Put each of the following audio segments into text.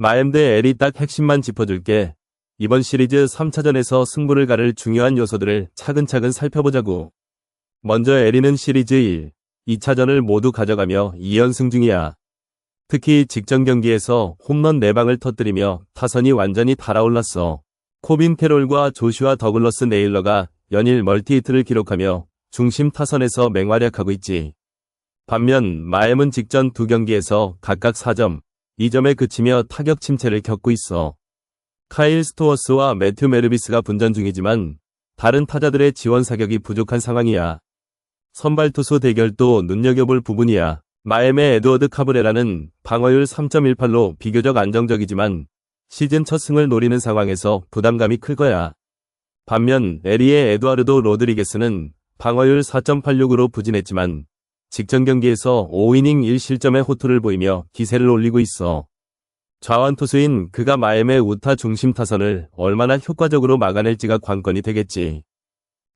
마엠 대 LE 딱 핵심만 짚어줄게. 이번 시리즈 3차전에서 승부를 가를 중요한 요소들을 차근차근 살펴보자고. 먼저 LE는 시리즈 1, 2차전을 모두 가져가며 2연승 중이야. 특히 직전 경기에서 홈런 4방을 터뜨리며 타선이 완전히 달아올랐어. 코빈 캐롤과 조슈아 더글러스 네일러가 연일 멀티히트를 기록하며 중심 타선에서 맹활약하고 있지. 반면 마엠은 직전 2경기에서 각각 4점, 2점에 그치며 타격 침체를 겪고 있어. 카일 스토어스와 매튜 메르비스가 분전 중이지만 다른 타자들의 지원 사격이 부족한 상황이야. 선발 투수 대결도 눈여겨볼 부분이야. 마엠의 에드워드 카브레라는 방어율 3.18로 비교적 안정적이지만 시즌 첫 승을 노리는 상황에서 부담감이 클 거야. 반면 LE의 에두아르도 로드리게스는 방어율 4.86으로 부진했지만 직전 경기에서 5이닝 1실점의 호투를 보이며 기세를 올리고 있어. 좌완 투수인 그가 마엠의 우타 중심 타선을 얼마나 효과적으로 막아낼지가 관건이 되겠지.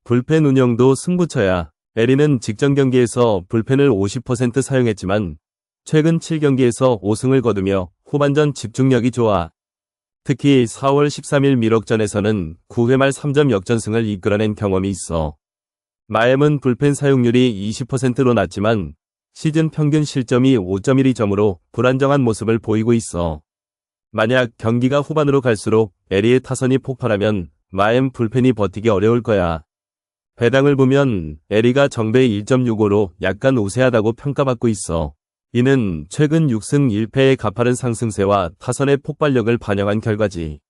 불펜 운영도 승부처야. LE는 직전 경기에서 불펜을 50% 사용했지만 최근 7경기에서 5승을 거두며 후반전 집중력이 좋아. 특히 4월 13일 미럭전에서는 9회 말 3점 역전승을 이끌어낸 경험이 있어. 마엠은 불펜 사용률이 20%로 낮지만 시즌 평균 실점이 5.12점으로 불안정한 모습을 보이고 있어. 만약 경기가 후반으로 갈수록 LE의 타선이 폭발하면 마엠 불펜이 버티기 어려울 거야. 배당을 보면 LE가 정배 1.65로 약간 우세하다고 평가받고 있어. 이는 최근 6승 1패의 가파른 상승세와 타선의 폭발력을 반영한 결과지.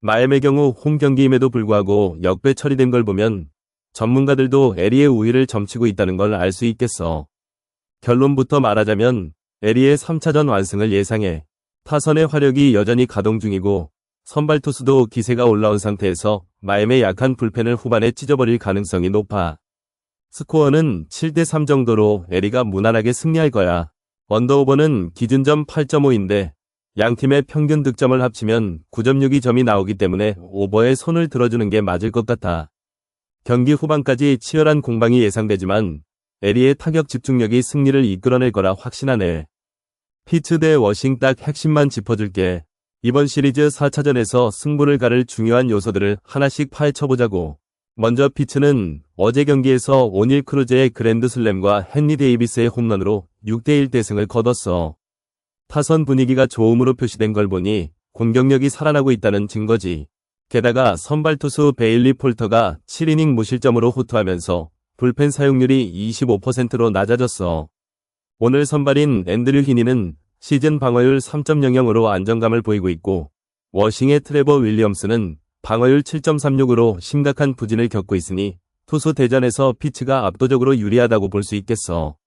마엠의 경우 홈 경기임에도 불구하고 역배 처리된 걸 보면 전문가들도 LE의 우위를 점치고 있다는 걸 알 수 있겠어. 결론부터 말하자면 LE의 3차전 완승을 예상해. 타선의 화력이 여전히 가동 중이고 선발 투수도 기세가 올라온 상태에서 마엠의 약한 불펜을 후반에 찢어버릴 가능성이 높아. 스코어는 7대3 정도로 LE가 무난하게 승리할 거야. 언더오버는 기준점 8.5인데 양팀의 평균 득점을 합치면 9.62점이 나오기 때문에 오버에 손을 들어주는 게 맞을 것 같아. 경기 후반까지 치열한 공방이 예상되지만 LE의 타격 집중력이 승리를 이끌어낼 거라 확신하네. 피츠 대 워싱 딱 핵심만 짚어줄게. 이번 시리즈 4차전에서 승부를 가를 중요한 요소들을 하나씩 파헤쳐보자고. 먼저 피츠는 어제 경기에서 오닐 크루즈의 그랜드슬램과 헨리 데이비스의 홈런으로 6대1 대승을 거뒀어. 타선 분위기가 좋음으로 표시된 걸 보니 공격력이 살아나고 있다는 증거지. 게다가 선발 투수 베일리 폴터가 7이닝 무실점으로 호투하면서 불펜 사용률이 25%로 낮아졌어. 오늘 선발인 앤드류 히니는 시즌 방어율 3.00으로 안정감을 보이고 있고 워싱의 트레버 윌리엄스는 방어율 7.36으로 심각한 부진을 겪고 있으니 투수 대전에서 피츠가 압도적으로 유리하다고 볼 수 있겠어.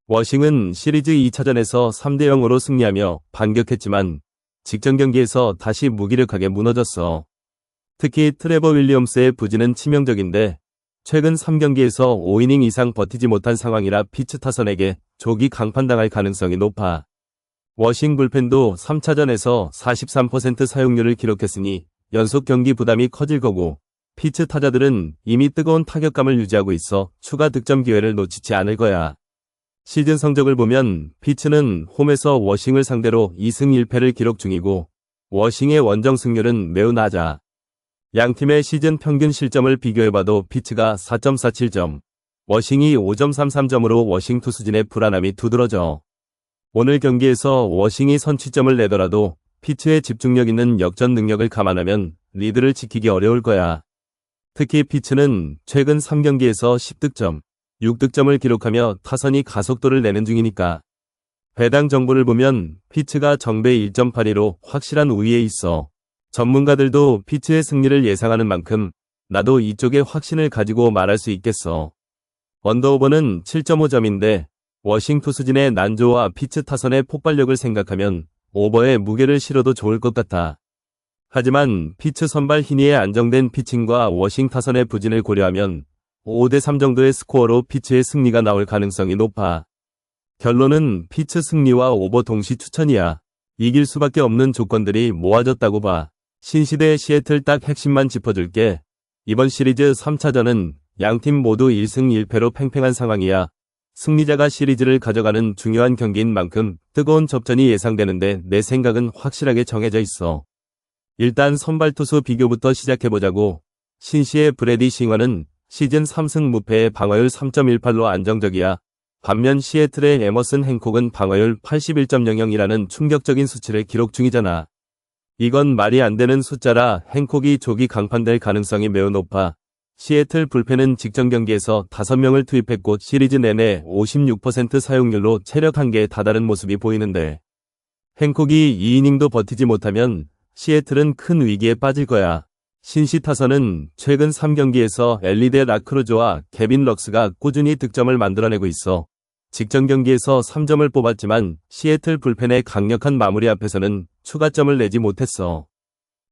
워싱은 시리즈 2차전에서 3대0으로 승리하며 반격했지만 직전 경기에서 다시 무기력하게 무너졌어. 특히 트레버 윌리엄스의 부진은 치명적인데 최근 3경기에서 5이닝 이상 버티지 못한 상황이라 피츠 타선에게 조기 강판당할 가능성이 높아. 워싱 불펜도 3차전에서 43% 사용률을 기록했으니 연속 경기 부담이 커질 거고 피츠 타자들은 이미 뜨거운 타격감을 유지하고 있어 추가 득점 기회를 놓치지 않을 거야. 시즌 성적을 보면 피츠는 홈에서 워싱을 상대로 2승 1패를 기록 중이고 워싱의 원정 승률은 매우 낮아. 양팀의 시즌 평균 실점을 비교해봐도 피츠가 4.47점, 워싱이 5.33점으로 워싱 투수진의 불안함이 두드러져. 오늘 경기에서 워싱이 선취점을 내더라도 피츠의 집중력 있는 역전 능력을 감안하면 리드를 지키기 어려울 거야. 특히 피츠는 최근 3경기에서 10득점, 6득점을 기록하며 타선이 가속도를 내는 중이니까. 배당 정보를 보면 피츠가 정배 1.82로 확실한 우위에 있어. 전문가들도 피츠의 승리를 예상하는 만큼 나도 이쪽에 확신을 가지고 말할 수 있겠어. 언더오버는 7.5점인데 워싱 투수진의 난조와 피츠 타선의 폭발력을 생각하면 오버에 무게를 실어도 좋을 것 같아. 하지만 피츠 선발 히니의 안정된 피칭과 워싱 타선의 부진을 고려하면 5대3 정도의 스코어로 피츠의 승리가 나올 가능성이 높아. 결론은 피츠 승리와 오버 동시 추천이야. 이길 수밖에 없는 조건들이 모아졌다고 봐. 신시대 시애틀 딱 핵심만 짚어줄게. 이번 시리즈 3차전은 양팀 모두 1승 1패로 팽팽한 상황이야. 승리자가 시리즈를 가져가는 중요한 경기인 만큼 뜨거운 접전이 예상되는데 내 생각은 확실하게 정해져 있어. 일단 선발 투수 비교부터 시작해보자고. 신시의 브래디 싱어는 시즌 3승 무패의 방어율 3.18로 안정적이야. 반면 시애틀의 에머슨 행콕은 방어율 81.00이라는 충격적인 수치를 기록 중이잖아. 이건 말이 안 되는 숫자라 행콕이 조기 강판될 가능성이 매우 높아. 시애틀 불펜은 직전 경기에서 5명을 투입했고 시리즈 내내 56% 사용률로 체력 한계에 다다른 모습이 보이는데 행콕이 2이닝도 버티지 못하면 시애틀은 큰 위기에 빠질 거야. 신시 타선은 최근 3경기에서 엘리데 라크루즈와 케빈 럭스가 꾸준히 득점을 만들어내고 있어. 직전 경기에서 3점을 뽑았지만 시애틀 불펜의 강력한 마무리 앞에서는 추가점을 내지 못했어.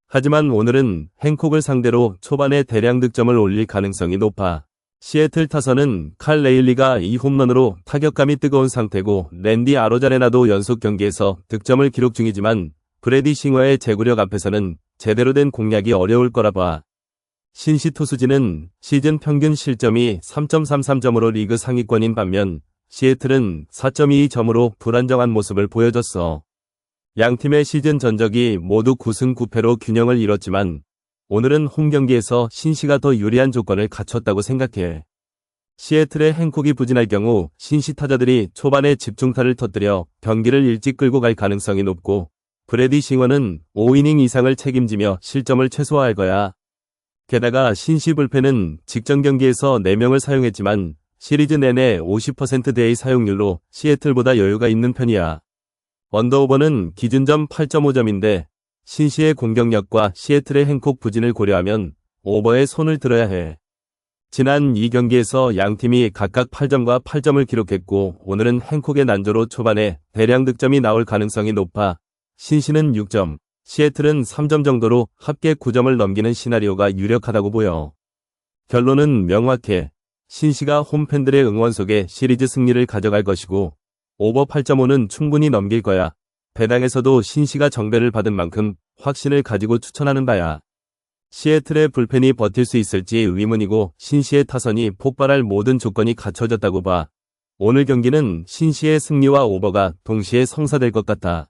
하지만 오늘은 행콕을 상대로 초반에 대량 득점을 올릴 가능성이 높아. 시애틀 타선은 칼 레일리가 2홈런으로 타격감이 뜨거운 상태고 랜디 아로자레나도 연속 경기에서 득점을 기록 중이지만 브래디 싱어의 제구력 앞에서는 제대로 된 공략이 어려울 거라 봐. 신시 투수진은 시즌 평균 실점이 3.33점으로 리그 상위권인 반면 시애틀은 4.22점으로 불안정한 모습을 보여줬어. 양팀의 시즌 전적이 모두 9승 9패로 균형을 이뤘지만 오늘은 홈 경기에서 신시가 더 유리한 조건을 갖췄다고 생각해. 시애틀의 행콕이 부진할 경우 신시 타자들이 초반에 집중타를 터뜨려 경기를 일찍 끌고 갈 가능성이 높고 브래디 싱어는 5이닝 이상을 책임지며 실점을 최소화할 거야. 게다가 신시 불펜은 직전 경기에서 4명을 사용했지만 시리즈 내내 50%대의 사용률로 시애틀보다 여유가 있는 편이야. 언더오버는 기준점 8.5점인데 신시의 공격력과 시애틀의 행콕 부진을 고려하면 오버에 손을 들어야 해. 지난 2경기에서 양팀이 각각 8점과 8점을 기록했고 오늘은 행콕의 난조로 초반에 대량 득점이 나올 가능성이 높아 신시는 6점, 시애틀은 3점 정도로 합계 9점을 넘기는 시나리오가 유력하다고 보여. 결론은 명확해. 신시가 홈팬들의 응원 속에 시리즈 승리를 가져갈 것이고 오버 8.5는 충분히 넘길 거야. 배당에서도 신시가 정배를 받은 만큼 확신을 가지고 추천하는 바야. 시애틀의 불펜이 버틸 수 있을지 의문이고 신시의 타선이 폭발할 모든 조건이 갖춰졌다고 봐. 오늘 경기는 신시의 승리와 오버가 동시에 성사될 것 같아.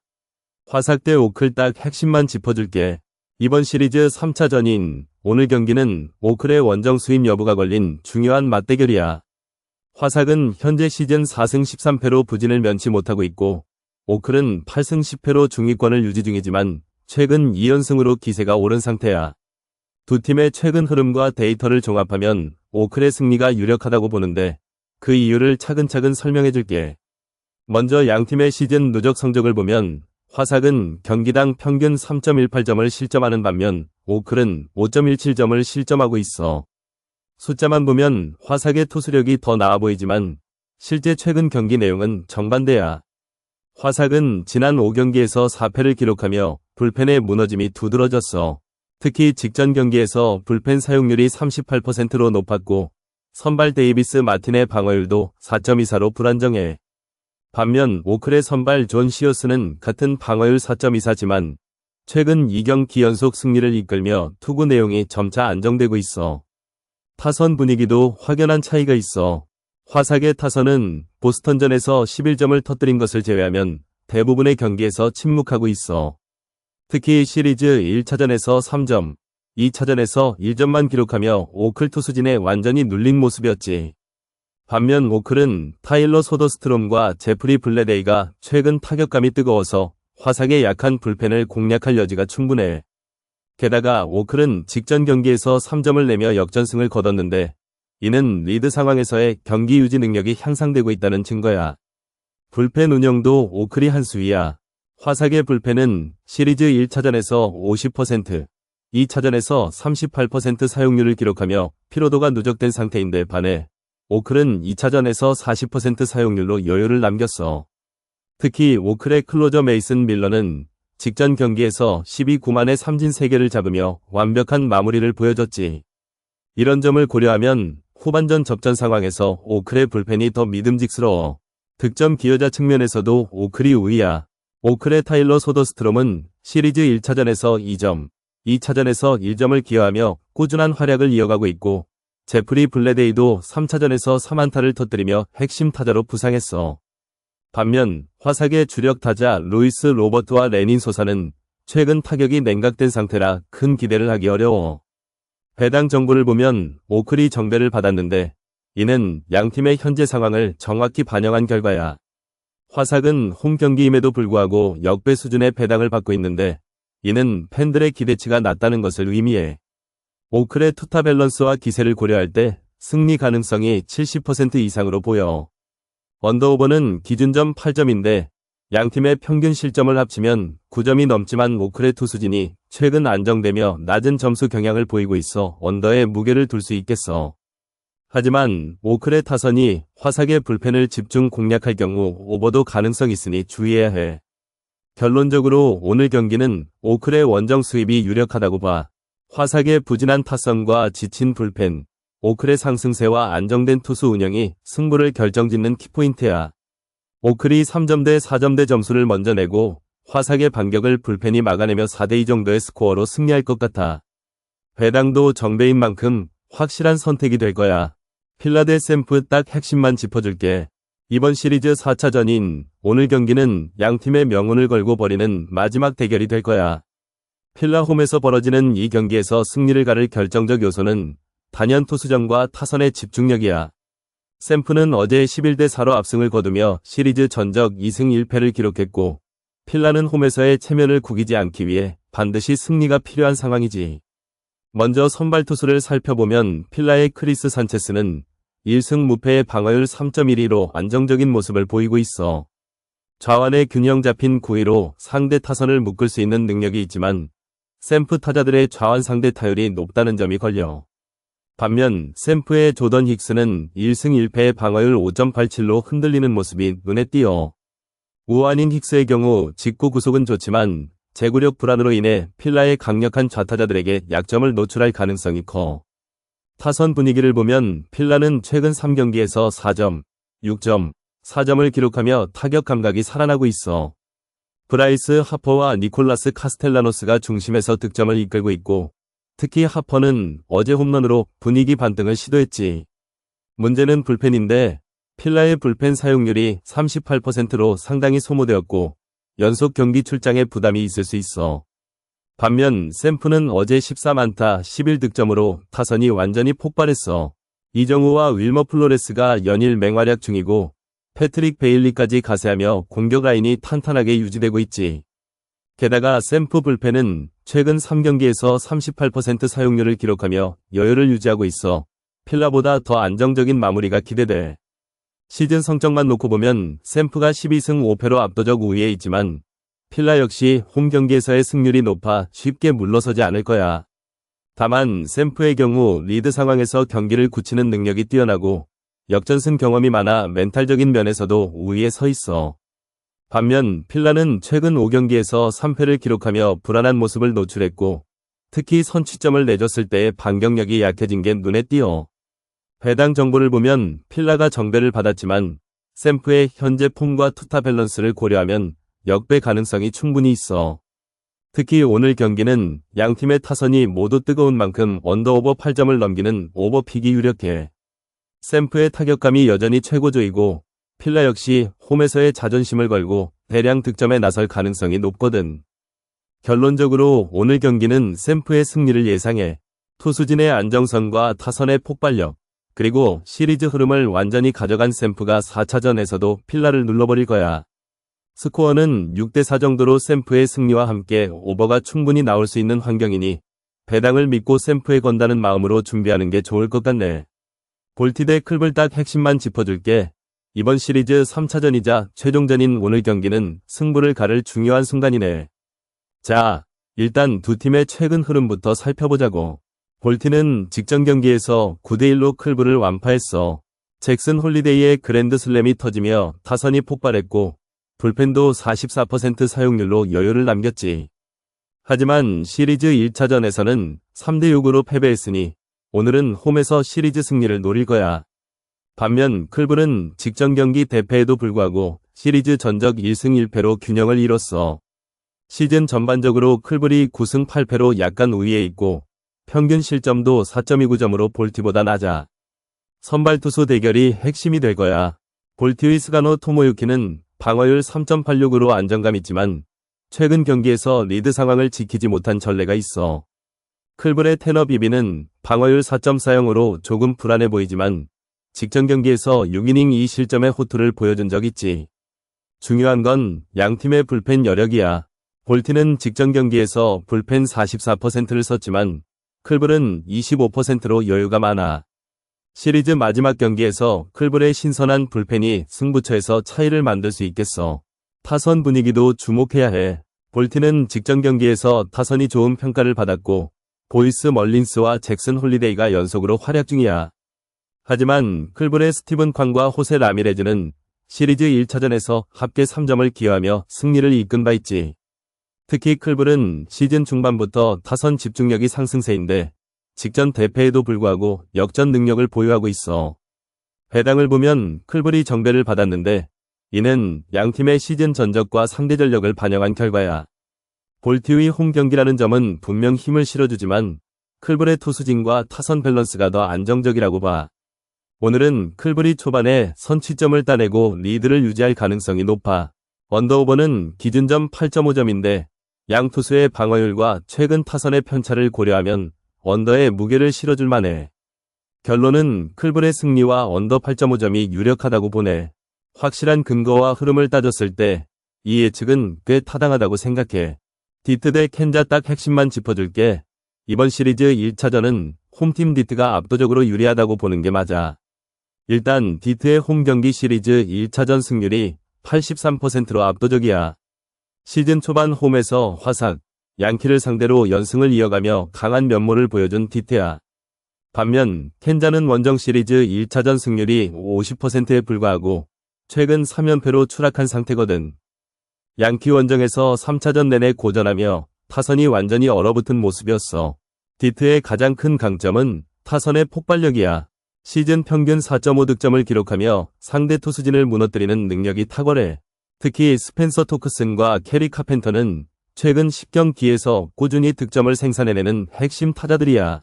화삭 대 오클 딱 핵심만 짚어줄게. 이번 시리즈 3차전인 오늘 경기는 오클의 원정 수입 여부가 걸린 중요한 맞대결이야. 화삭은 현재 시즌 4승 13패로 부진을 면치 못하고 있고 오클은 8승 10패로 중위권을 유지 중이지만 최근 2연승으로 기세가 오른 상태야. 두 팀의 최근 흐름과 데이터를 종합하면 오클의 승리가 유력하다고 보는데 그 이유를 차근차근 설명해줄게. 먼저 양팀의 시즌 누적 성적을 보면 화삭은 경기당 평균 3.18점을 실점하는 반면 오클은 5.17점을 실점하고 있어. 숫자만 보면 화삭의 투수력이 더 나아 보이지만 실제 최근 경기 내용은 정반대야. 화삭은 지난 5경기에서 4패를 기록하며 불펜의 무너짐이 두드러졌어. 특히 직전 경기에서 불펜 사용률이 38%로 높았고 선발 데이비스 마틴의 방어율도 4.24로 불안정해. 반면 오클의 선발 존 시어스는 같은 방어율 4.24지만 최근 2경기 연속 승리를 이끌며 투구 내용이 점차 안정되고 있어. 타선 분위기도 확연한 차이가 있어. 화삭의 타선은 보스턴전에서 11점을 터뜨린 것을 제외하면 대부분의 경기에서 침묵하고 있어. 특히 시리즈 1차전에서 3점, 2차전에서 1점만 기록하며 오클 투수진에 완전히 눌린 모습이었지. 반면 오클은 타일러 소더스트롬과 제프리 블레데이가 최근 타격감이 뜨거워서 화삭의 약한 불펜을 공략할 여지가 충분해. 게다가 오클은 직전 경기에서 3점을 내며 역전승을 거뒀는데 이는 리드 상황에서의 경기 유지 능력이 향상되고 있다는 증거야. 불펜 운영도 오클이 한 수위야. 화삭의 불펜은 시리즈 1차전에서 50%, 2차전에서 38% 사용률을 기록하며 피로도가 누적된 상태인데 반해 오클은 2차전에서 40% 사용률로 여유를 남겼어. 특히 오클의 클로저 메이슨 밀러는 직전 경기에서 12구만의 삼진 3개를 잡으며 완벽한 마무리를 보여줬지. 이런 점을 고려하면 후반전 접전 상황에서 오클의 불펜이 더 믿음직스러워. 득점 기여자 측면에서도 오클이 우위야. 오클의 타일러 소더스트롬은 시리즈 1차전에서 2점, 2차전에서 1점을 기여하며 꾸준한 활약을 이어가고 있고 제프리 블레데이도 3차전에서 3안타를 터뜨리며 핵심 타자로 부상했어. 반면 화삭의 주력 타자 루이스 로버트와 레닌 소사는 최근 타격이 냉각된 상태라 큰 기대를 하기 어려워. 배당 정보를 보면 오클이 정배를 받았는데 이는 양팀의 현재 상황을 정확히 반영한 결과야. 화삭은 홈 경기임에도 불구하고 역배 수준의 배당을 받고 있는데 이는 팬들의 기대치가 낮다는 것을 의미해. 오클의 투타 밸런스와 기세를 고려할 때 승리 가능성이 70% 이상으로 보여. 언더오버는 기준점 8점인데 양팀의 평균 실점을 합치면 9점이 넘지만 오클의 투수진이 최근 안정되며 낮은 점수 경향을 보이고 있어 언더에 무게를 둘 수 있겠어. 하지만 오클의 타선이 화삭의 불펜을 집중 공략할 경우 오버도 가능성 있으니 주의해야 해. 결론적으로 오늘 경기는 오클의 원정 수입이 유력하다고 봐. 화삭의 부진한 타선과 지친 불펜, 오클의 상승세와 안정된 투수 운영이 승부를 결정짓는 키포인트야. 오클이 3점대 4점대 점수를 먼저 내고 화삭의 반격을 불펜이 막아내며 4대2 정도의 스코어로 승리할 것 같아. 배당도 정배인 만큼 확실한 선택이 될 거야. 필라델 샘프 딱 핵심만 짚어줄게. 이번 시리즈 4차전인 오늘 경기는 양팀의 명운을 걸고 벌이는 마지막 대결이 될 거야. 필라홈에서 벌어지는 이 경기에서 승리를 가를 결정적 요소는 단연 투수전과 타선의 집중력이야. 샘프는 어제 11대 4로 압승을 거두며 시리즈 전적 2승 1패를 기록했고 필라는 홈에서의 체면을 구기지 않기 위해 반드시 승리가 필요한 상황이지. 먼저 선발 투수를 살펴보면 필라의 크리스 산체스는 1승 무패의 방어율 3.12로 안정적인 모습을 보이고 있어. 좌완의 균형 잡힌 구위로 상대 타선을 묶을 수 있는 능력이 있지만 샘프 타자들의 좌완 상대 타율이 높다는 점이 걸려. 반면 샘프의 조던 힉스는 1승 1패의 방어율 5.87로 흔들리는 모습이 눈에 띄어. 우완인 힉스의 경우 직구 구속은 좋지만 제구력 불안으로 인해 필라의 강력한 좌타자들에게 약점을 노출할 가능성이 커. 타선 분위기를 보면 필라는 최근 3경기에서 4점, 6점, 4점을 기록하며 타격 감각이 살아나고 있어. 브라이스 하퍼와 니콜라스 카스텔라노스가 중심에서 득점을 이끌고 있고 특히 하퍼는 어제 홈런으로 분위기 반등을 시도했지. 문제는 불펜인데 필라의 불펜 사용률이 38%로 상당히 소모되었고 연속 경기 출장에 부담이 있을 수 있어. 반면 샘프는 어제 13안타 11득점으로 타선이 완전히 폭발했어. 이정우와 윌머 플로레스가 연일 맹활약 중이고 패트릭 베일리까지 가세하며 공격 라인이 탄탄하게 유지되고 있지. 게다가 샘프 불펜은 최근 3경기에서 38% 사용률을 기록하며 여유를 유지하고 있어 필라보다 더 안정적인 마무리가 기대돼. 시즌 성적만 놓고 보면 샘프가 12승 5패로 압도적 우위에 있지만 필라 역시 홈 경기에서의 승률이 높아 쉽게 물러서지 않을 거야. 다만 샘프의 경우 리드 상황에서 경기를 굳히는 능력이 뛰어나고 역전승 경험이 많아 멘탈적인 면에서도 우위에 서 있어. 반면 필라는 최근 5경기에서 3패를 기록하며 불안한 모습을 노출했고 특히 선취점을 내줬을 때의 반격력이 약해진 게 눈에 띄어. 배당 정보를 보면 필라가 정배를 받았지만 샘프의 현재 폼과 투타 밸런스를 고려하면 역배 가능성이 충분히 있어. 특히 오늘 경기는 양팀의 타선이 모두 뜨거운 만큼 언더오버 8점을 넘기는 오버픽이 유력해. 샘프의 타격감이 여전히 최고조이고 필라 역시 홈에서의 자존심을 걸고 대량 득점에 나설 가능성이 높거든. 결론적으로 오늘 경기는 샘프의 승리를 예상해. 투수진의 안정성과 타선의 폭발력, 그리고 시리즈 흐름을 완전히 가져간 샘프가 4차전에서도 필라를 눌러버릴 거야. 스코어는 6대4 정도로 샘프의 승리와 함께 오버가 충분히 나올 수 있는 환경이니 배당을 믿고 샘프에 건다는 마음으로 준비하는 게 좋을 것 같네. 볼티 대 클블 딱 핵심만 짚어줄게. 이번 시리즈 3차전이자 최종전인 오늘 경기는 승부를 가를 중요한 순간이네. 자, 일단 두 팀의 최근 흐름부터 살펴보자고. 볼티는 직전 경기에서 9대1로 클블을 완파했어. 잭슨 홀리데이의 그랜드 슬램이 터지며 타선이 폭발했고 불펜도 44% 사용률로 여유를 남겼지. 하지만 시리즈 1차전에서는 3대6으로 패배했으니 오늘은 홈에서 시리즈 승리를 노릴 거야. 반면 클블은 직전 경기 대패에도 불구하고 시리즈 전적 1승 1패로 균형을 이뤘어. 시즌 전반적으로 클블이 9승 8패로 약간 우위에 있고 평균 실점도 4.29점으로 볼티보다 낮아. 선발 투수 대결이 핵심이 될 거야. 볼티의 스가노 토모유키는 방어율 3.86으로 안정감 있지만 최근 경기에서 리드 상황을 지키지 못한 전례가 있어. 클블의 테너 비비는 방어율 4.40으로 조금 불안해 보이지만 직전 경기에서 6이닝 2실점의 호투를 보여준 적 있지. 중요한 건 양팀의 불펜 여력이야. 볼티는 직전 경기에서 불펜 44%를 썼지만 클블은 25%로 여유가 많아. 시리즈 마지막 경기에서 클블의 신선한 불펜이 승부처에서 차이를 만들 수 있겠어. 타선 분위기도 주목해야 해. 볼티는 직전 경기에서 타선이 좋은 평가를 받았고 보이스 멀린스와 잭슨 홀리데이가 연속으로 활약 중이야. 하지만 클블의 스티븐 쾅과 호세 라미레즈는 시리즈 1차전에서 합계 3점을 기여하며 승리를 이끈 바 있지. 특히 클블은 시즌 중반부터 타선 집중력이 상승세인데 직전 대패에도 불구하고 역전 능력을 보유하고 있어. 배당을 보면 클블이 정배를 받았는데 이는 양팀의 시즌 전적과 상대 전력을 반영한 결과야. 볼티의 홈 경기라는 점은 분명 힘을 실어주지만 클블의 투수진과 타선 밸런스가 더 안정적이라고 봐. 오늘은 클블이 초반에 선취점을 따내고 리드를 유지할 가능성이 높아. 언더오버는 기준점 8.5점인데 양 투수의 방어율과 최근 타선의 편차를 고려하면 언더에 무게를 실어줄 만해. 결론은 클블의 승리와 언더 8.5점이 유력하다고 보네. 확실한 근거와 흐름을 따졌을 때 이 예측은 꽤 타당하다고 생각해. 디트 대 켄자 딱 핵심만 짚어줄게. 이번 시리즈 1차전은 홈팀 디트가 압도적으로 유리하다고 보는 게 맞아. 일단 디트의 홈 경기 시리즈 1차전 승률이 83%로 압도적이야. 시즌 초반 홈에서 화삭, 양키를 상대로 연승을 이어가며 강한 면모를 보여준 디트야. 반면 켄자는 원정 시리즈 1차전 승률이 50%에 불과하고 최근 3연패로 추락한 상태거든. 양키 원정에서 3차전 내내 고전하며 타선이 완전히 얼어붙은 모습이었어. 디트의 가장 큰 강점은 타선의 폭발력이야. 시즌 평균 4.5득점을 기록하며 상대 투수진을 무너뜨리는 능력이 탁월해. 특히 스펜서 토크슨과 캐리 카펜터는 최근 10경기에서 꾸준히 득점을 생산해내는 핵심 타자들이야.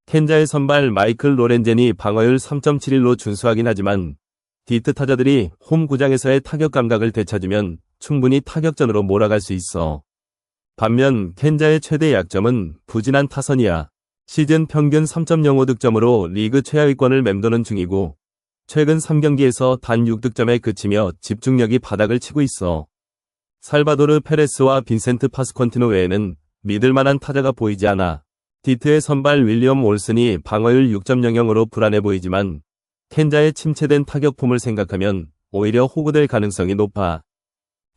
켄자의 선발 마이클 로렌젠이 방어율 3.71로 준수하긴 하지만 디트 타자들이 홈 구장에서의 타격 감각을 되찾으면 충분히 타격전으로 몰아갈 수 있어. 반면 켄자의 최대 약점은 부진한 타선이야. 시즌 평균 3.05득점으로 리그 최하위권을 맴도는 중이고 최근 3경기에서 단 6득점에 그치며 집중력이 바닥을 치고 있어. 살바도르 페레스와 빈센트 파스컨티노 외에는 믿을만한 타자가 보이지 않아. 디트의 선발 윌리엄 올슨이 방어율 6.00으로 불안해 보이지만 켄자의 침체된 타격폼을 생각하면 오히려 호구될 가능성이 높아.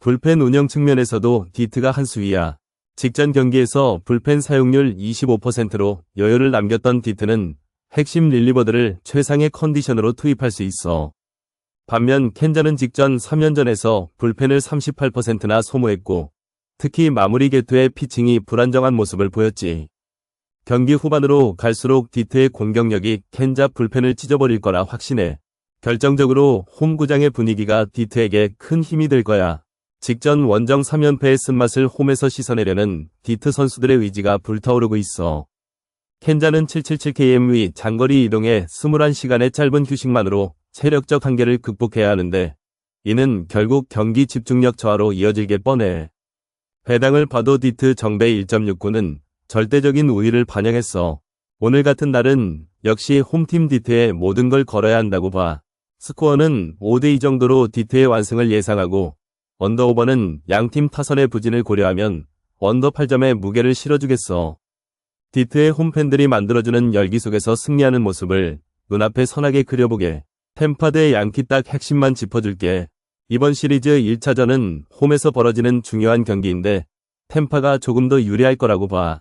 불펜 운영 측면에서도 디트가 한 수위야. 직전 경기에서 불펜 사용률 25%로 여유를 남겼던 디트는 핵심 릴리버들을 최상의 컨디션으로 투입할 수 있어. 반면 켄자는 직전 3연전에서 불펜을 38%나 소모했고 특히 마무리 개투의 피칭이 불안정한 모습을 보였지. 경기 후반으로 갈수록 디트의 공격력이 켄자 불펜을 찢어버릴 거라 확신해. 결정적으로 홈구장의 분위기가 디트에게 큰 힘이 될 거야. 직전 원정 3연패의 쓴맛을 홈에서 씻어내려는 디트 선수들의 의지가 불타오르고 있어. 켄자는 777km 장거리 이동에 21시간의 짧은 휴식만으로 체력적 한계를 극복해야 하는데 이는 결국 경기 집중력 저하로 이어지게 뻔해. 배당을 봐도 디트 정배 1.69는 절대적인 우위를 반영했어. 오늘 같은 날은 역시 홈팀 디트에 모든 걸 걸어야 한다고 봐. 스코어는 5대2 정도로 디트의 완승을 예상하고 언더오버는 양팀 타선의 부진을 고려하면 언더 8점에 무게를 실어주겠어. 디트의 홈팬들이 만들어주는 열기 속에서 승리하는 모습을 눈앞에 선하게 그려보게. 템파 대 양키 딱 핵심만 짚어줄게. 이번 시리즈 1차전은 홈에서 벌어지는 중요한 경기인데 템파가 조금 더 유리할 거라고 봐.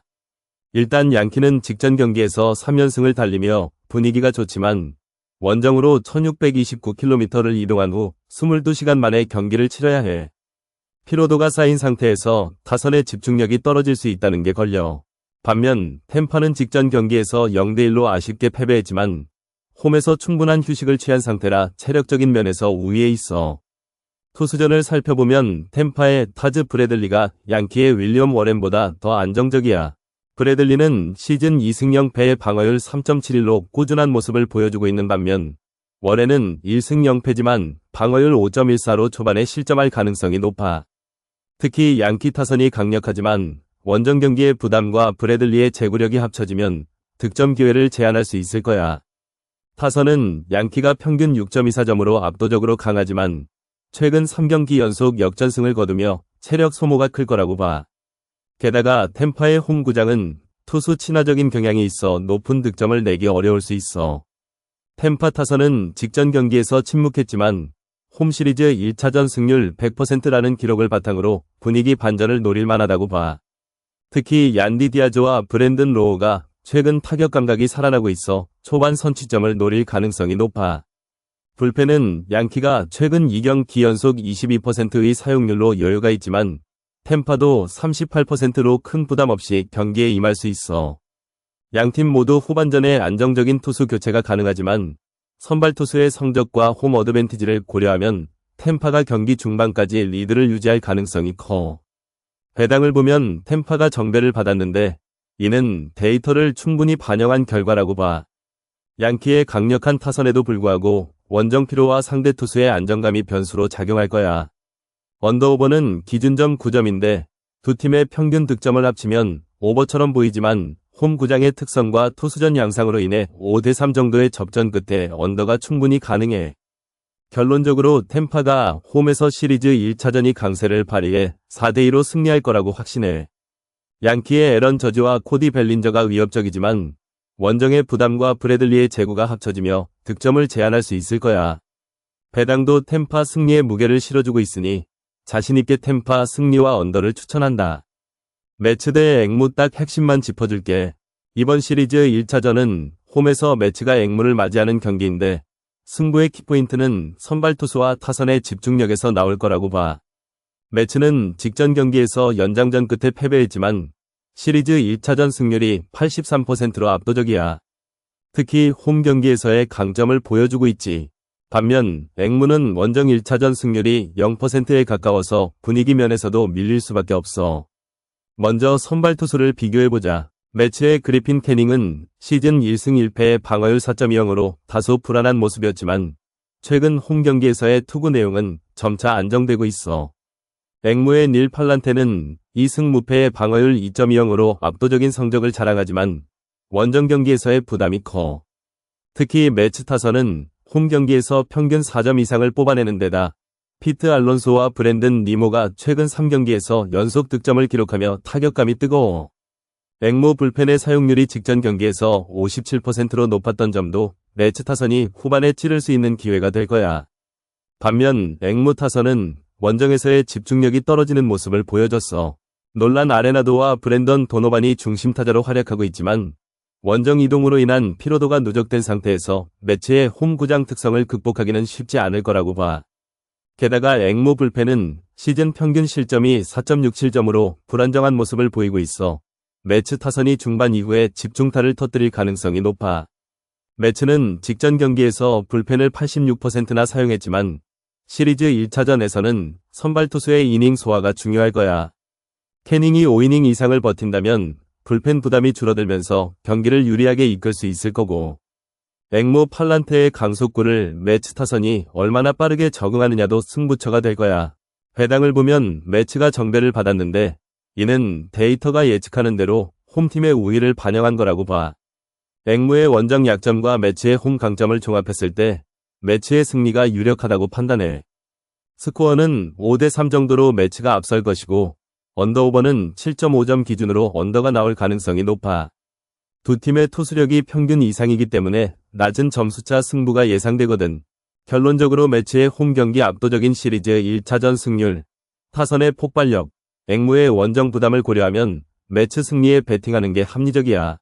일단 양키는 직전 경기에서 3연승을 달리며 분위기가 좋지만 원정으로 1629km를 이동한 후 22시간 만에 경기를 치러야 해. 피로도가 쌓인 상태에서 타선의 집중력이 떨어질 수 있다는 게 걸려. 반면 템파는 직전 경기에서 0대1로 아쉽게 패배했지만 홈에서 충분한 휴식을 취한 상태라 체력적인 면에서 우위에 있어. 투수전을 살펴보면 템파의 타즈 브래들리가 양키의 윌리엄 워렌보다 더 안정적이야. 브래들리는 시즌 2승 0패의 방어율 3.71로 꾸준한 모습을 보여주고 있는 반면 월에는 1승 0패지만 방어율 5.14로 초반에 실점할 가능성이 높아. 특히 양키 타선이 강력하지만 원정 경기의 부담과 브래들리의 제구력이 합쳐지면 득점 기회를 제한할 수 있을 거야. 타선은 양키가 평균 6.24점으로 압도적으로 강하지만 최근 3경기 연속 역전승을 거두며 체력 소모가 클 거라고 봐. 게다가 템파의 홈구장은 투수 친화적인 경향이 있어 높은 득점을 내기 어려울 수 있어. 템파 타선은 직전 경기에서 침묵했지만 홈시리즈 1차전 승률 100%라는 기록을 바탕으로 분위기 반전을 노릴 만하다고 봐. 특히 얀디 디아즈와 브랜든 로우가 최근 타격 감각이 살아나고 있어 초반 선취점을 노릴 가능성이 높아. 불펜은 양키가 최근 2경기 연속 22%의 사용률로 여유가 있지만 템파도 38%로 큰 부담 없이 경기에 임할 수 있어. 양팀 모두 후반전에 안정적인 투수 교체가 가능하지만 선발 투수의 성적과 홈 어드밴티지를 고려하면 템파가 경기 중반까지 리드를 유지할 가능성이 커. 배당을 보면 템파가 정배를 받았는데 이는 데이터를 충분히 반영한 결과라고 봐. 양키의 강력한 타선에도 불구하고 원정 피로와 상대 투수의 안정감이 변수로 작용할 거야. 언더오버는 기준점 9점인데 두 팀의 평균 득점을 합치면 오버처럼 보이지만 홈구장의 특성과 투수전 양상으로 인해 5대3 정도의 접전 끝에 언더가 충분히 가능해. 결론적으로 템파가 홈에서 시리즈 1차전이 강세를 발휘해 4대2로 승리할 거라고 확신해. 양키의 에런 저지와 코디 벨린저가 위협적이지만 원정의 부담과 브래들리의 제구가 합쳐지며 득점을 제한할 수 있을 거야. 배당도 템파 승리의 무게를 실어주고 있으니 자신있게 템파 승리와 언더를 추천한다. 매치대의 앵무 딱 핵심만 짚어줄게. 이번 시리즈 1차전은 홈에서 매치가 앵무를 맞이하는 경기인데 승부의 키포인트는 선발 투수와 타선의 집중력에서 나올 거라고 봐. 매치는 직전 경기에서 연장전 끝에 패배했지만 시리즈 1차전 승률이 83%로 압도적이야. 특히 홈 경기에서의 강점을 보여주고 있지. 반면 앵무는 원정 1차전 승률이 0%에 가까워서 분위기 면에서도 밀릴 수밖에 없어. 먼저 선발 투수를 비교해보자. 매치의 그리핀 캐닝은 시즌 1승 1패의 방어율 4.20으로 다소 불안한 모습이었지만 최근 홈 경기에서의 투구 내용은 점차 안정되고 있어. 앵무의 닐 팔란테는 2승 무패의 방어율 2.20으로 압도적인 성적을 자랑하지만 원정 경기에서의 부담이 커. 특히 매치 타선은 홈 경기에서 평균 4점 이상을 뽑아내는 데다 피트 알론소와 브랜든 니모가 최근 3경기에서 연속 득점을 기록하며 타격감이 뜨거워. 앵무 불펜의 사용률이 직전 경기에서 57%로 높았던 점도 매치 타선이 후반에 찌를 수 있는 기회가 될 거야. 반면 앵무 타선은 원정에서의 집중력이 떨어지는 모습을 보여줬어. 놀란 아레나도와 브랜던 도노반이 중심 타자로 활약하고 있지만 원정 이동으로 인한 피로도가 누적된 상태에서 매치의 홈구장 특성을 극복하기는 쉽지 않을 거라고 봐. 게다가 앵무 불펜은 시즌 평균 실점이 4.67점으로 불안정한 모습을 보이고 있어 매치 타선이 중반 이후에 집중타를 터뜨릴 가능성이 높아. 매치는 직전 경기에서 불펜을 86%나 사용했지만 시리즈 1차전에서는 선발 투수의 이닝 소화가 중요할 거야. 캐닝이 5이닝 이상을 버틴다면 불펜 부담이 줄어들면서 경기를 유리하게 이끌 수 있을 거고 앵무 팔란테의 강속구를 매치 타선이 얼마나 빠르게 적응하느냐도 승부처가 될 거야. 배당을 보면 매치가 정배를 받았는데 이는 데이터가 예측하는 대로 홈팀의 우위를 반영한 거라고 봐. 앵무의 원정 약점과 매치의 홈 강점을 종합했을 때 매치의 승리가 유력하다고 판단해. 스코어는 5대3 정도로 매치가 앞설 것이고 언더오버는 7.5점 기준으로 언더가 나올 가능성이 높아. 두 팀의 투수력이 평균 이상이기 때문에 낮은 점수차 승부가 예상되거든. 결론적으로 매치의 홈 경기 압도적인 시리즈 1차전 승률, 타선의 폭발력, 앵무의 원정 부담을 고려하면 매치 승리에 베팅하는 게 합리적이야.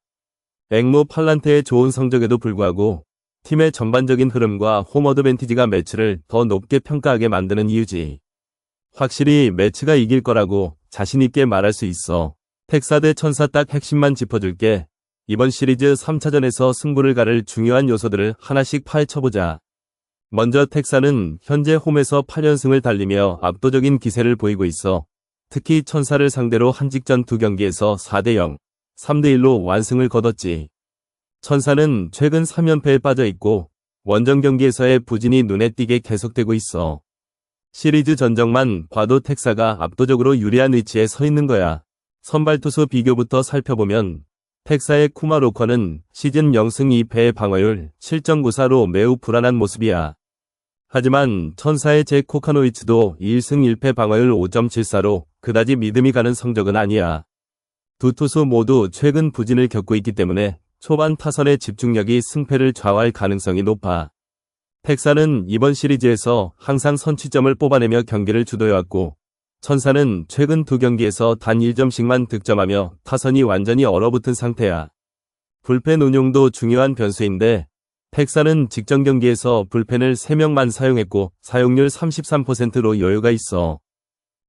앵무 팔란테의 좋은 성적에도 불구하고 팀의 전반적인 흐름과 홈 어드밴티지가 매치를 더 높게 평가하게 만드는 이유지. 확실히 매치가 이길 거라고 자신있게 말할 수 있어. 텍사 대 천사 딱 핵심만 짚어줄게. 이번 시리즈 3차전에서 승부를 가를 중요한 요소들을 하나씩 파헤쳐보자. 먼저 텍사는 현재 홈에서 8연승을 달리며 압도적인 기세를 보이고 있어. 특히 천사를 상대로 한 직전 두 경기에서 4대0, 3대1로 완승을 거뒀지. 천사는 최근 3연패에 빠져 있고 원정 경기에서의 부진이 눈에 띄게 계속되고 있어. 시리즈 전적만 봐도 텍사가 압도적으로 유리한 위치에 서 있는 거야. 선발 투수 비교부터 살펴보면 텍사의 쿠마로커는 시즌 0승 2패의 방어율 7.94로 매우 불안한 모습이야. 하지만 천사의 잭 코카노이츠도 1승 1패 방어율 5.74로 그다지 믿음이 가는 성적은 아니야. 두 투수 모두 최근 부진을 겪고 있기 때문에 초반 타선의 집중력이 승패를 좌우할 가능성이 높아. 텍사는 이번 시리즈에서 항상 선취점을 뽑아내며 경기를 주도해왔고 천사는 최근 두 경기에서 단 1점씩만 득점하며 타선이 완전히 얼어붙은 상태야. 불펜 운용도 중요한 변수인데 텍사는 직전 경기에서 불펜을 3명만 사용했고 사용률 33%로 여유가 있어.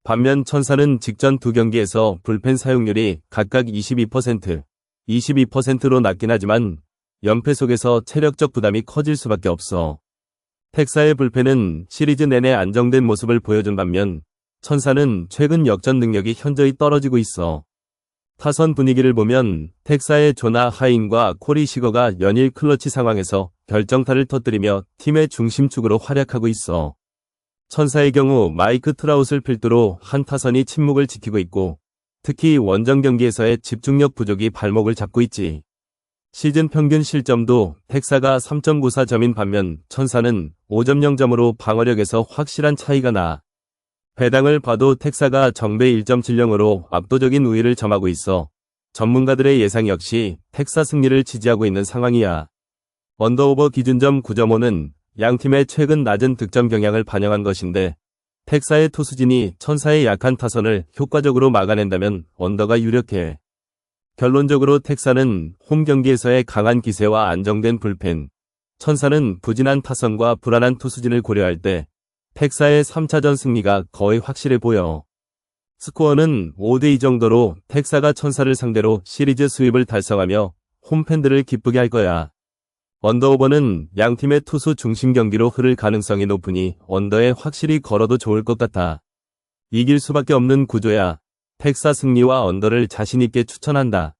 반면 천사는 직전 두 경기에서 불펜 사용률이 각각 22%, 22%로 낮긴 하지만 연패 속에서 체력적 부담이 커질 수밖에 없어. 텍사의 불펜은 시리즈 내내 안정된 모습을 보여준 반면 천사는 최근 역전 능력이 현저히 떨어지고 있어. 타선 분위기를 보면 텍사의 조나 하인과 코리 시거가 연일 클러치 상황에서 결정타를 터뜨리며 팀의 중심축으로 활약하고 있어. 천사의 경우 마이크 트라웃을 필두로 한 타선이 침묵을 지키고 있고 특히 원정 경기에서의 집중력 부족이 발목을 잡고 있지. 시즌 평균 실점도 텍사가 3.94점인 반면 천사는 5.0점으로 방어력에서 확실한 차이가 나. 배당을 봐도 텍사가 정배 1.70으로 압도적인 우위를 점하고 있어 전문가들의 예상 역시 텍사 승리를 지지하고 있는 상황이야. 언더오버 기준점 9.5는 양팀의 최근 낮은 득점 경향을 반영한 것인데 텍사의 투수진이 천사의 약한 타선을 효과적으로 막아낸다면 언더가 유력해. 결론적으로 텍사는 홈 경기에서의 강한 기세와 안정된 불펜, 천사는 부진한 타선과 불안한 투수진을 고려할 때 텍사의 3차전 승리가 거의 확실해 보여. 스코어는 5대2 정도로 텍사가 천사를 상대로 시리즈 수입을 달성하며 홈팬들을 기쁘게 할 거야. 언더오버는 양팀의 투수 중심 경기로 흐를 가능성이 높으니 언더에 확실히 걸어도 좋을 것 같아. 이길 수밖에 없는 구조야. 텍사 승리와 언더를 자신있게 추천한다.